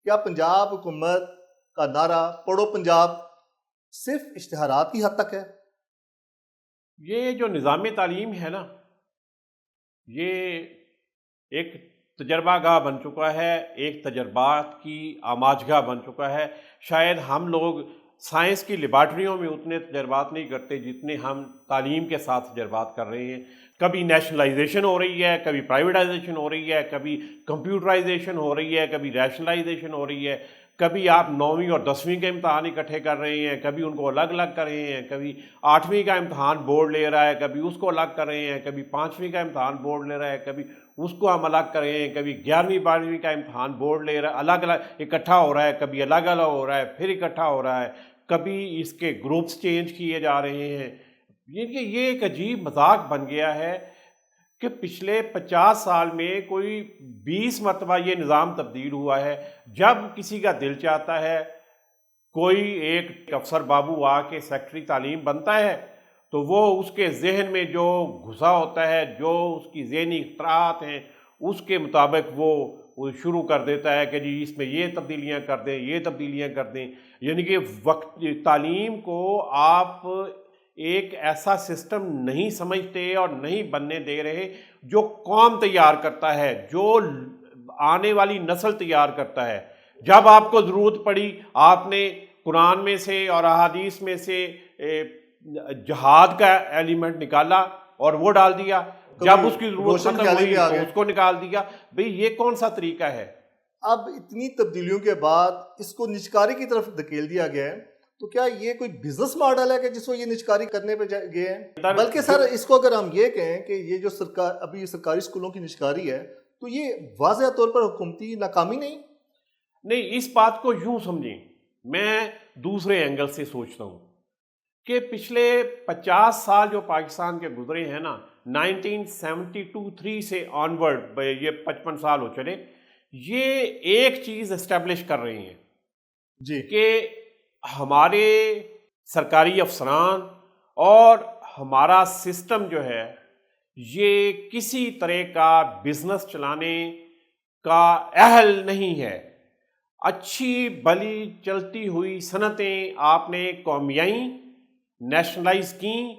کیا پنجاب حکومت کا نعرہ پڑھو پنجاب صرف اشتہارات کی حد تک ہے؟ یہ جو نظام تعلیم ہے نا، یہ ایک تجربہ گاہ بن چکا ہے، ایک تجربات کی آماجگاہ بن چکا ہے۔ شاید ہم لوگ سائنس کی لیبارٹریوں میں اتنے تجربات نہیں کرتے جتنے ہم تعلیم کے ساتھ تجربات کر رہے ہیں۔ کبھی نیشنلائزیشن ہو رہی ہے، کبھی پرائیویٹائزیشن ہو رہی ہے، کبھی کمپیوٹرائزیشن ہو رہی ہے، کبھی ریشنلائزیشن ہو رہی ہے، کبھی آپ 9ویں اور 10ویں کے امتحان اکٹھے کر رہے ہیں، کبھی ان کو الگ الگ کر رہے ہیں، کبھی 8ویں کا امتحان بورڈ لے رہا ہے، کبھی اس کو الگ کر رہے ہیں، کبھی 5ویں کا امتحان بورڈ لے رہا ہے، کبھی اس کو ہم الگ کر رہے ہیں، کبھی 11ویں 12ویں کا امتحان بورڈ لے رہا ہے، الگ الگ اکٹھا ہو رہا ہے، کبھی الگ الگ ہو رہا ہے، پھر اکٹھا ہو رہا ہے، کبھی اس کے گروپس چینج کیے جا رہے ہیں۔ یہ ایک عجیب مذاق بن گیا ہے کہ پچھلے 50 سال میں کوئی 20 مرتبہ یہ نظام تبدیل ہوا ہے۔ جب کسی کا دل چاہتا ہے، کوئی ایک افسر بابو آ کے سیکٹری تعلیم بنتا ہے تو وہ اس کے ذہن میں جو گھسا ہوتا ہے، جو اس کی ذہنی اختراعات ہیں، اس کے مطابق وہ شروع کر دیتا ہے کہ جی اس میں یہ تبدیلیاں کر دیں، یہ تبدیلیاں کر دیں۔ یعنی کہ تعلیم کو آپ ایک ایسا سسٹم نہیں سمجھتے اور نہیں بننے دے رہے جو قوم تیار کرتا ہے، جو آنے والی نسل تیار کرتا ہے۔ جب آپ کو ضرورت پڑی، آپ نے قرآن میں سے اور احادیث میں سے جہاد کا ایلیمنٹ نکالا اور وہ ڈال دیا، جب اس کی ضرورت ختم ہوئی تو اس کو نکال دیا۔ بھئی یہ کون سا طریقہ ہے؟ اب اتنی تبدیلیوں کے بعد اس کو نجکاری کی طرف دھکیل دیا گیا ہے، تو کیا یہ کوئی بزنس ماڈل ہے کہ جس کو یہ نجکاری کرنے پہ گئے ہیں؟ بلکہ سر اس کو اگر ہم یہ کہیں کہ یہ جو ابھی سرکاری اسکولوں کی نجکاری ہے تو یہ واضح طور پر حکومتی ناکامی نہیں، اس بات کو یوں سمجھیں، میں دوسرے اینگل سے سوچتا ہوں کہ پچھلے 50 سال جو پاکستان کے گزرے ہیں نا، 1972-3 سے آنورڈ، یہ 55 سال ہو چلے، یہ ایک چیز اسٹیبلش کر رہے ہیں جی کہ ہمارے سرکاری افسران اور ہمارا سسٹم جو ہے یہ کسی طرح کا بزنس چلانے کا اہل نہیں ہے۔ اچھی بھلی چلتی ہوئی صنعتیں آپ نے قومیائی نیشنلائز کیں،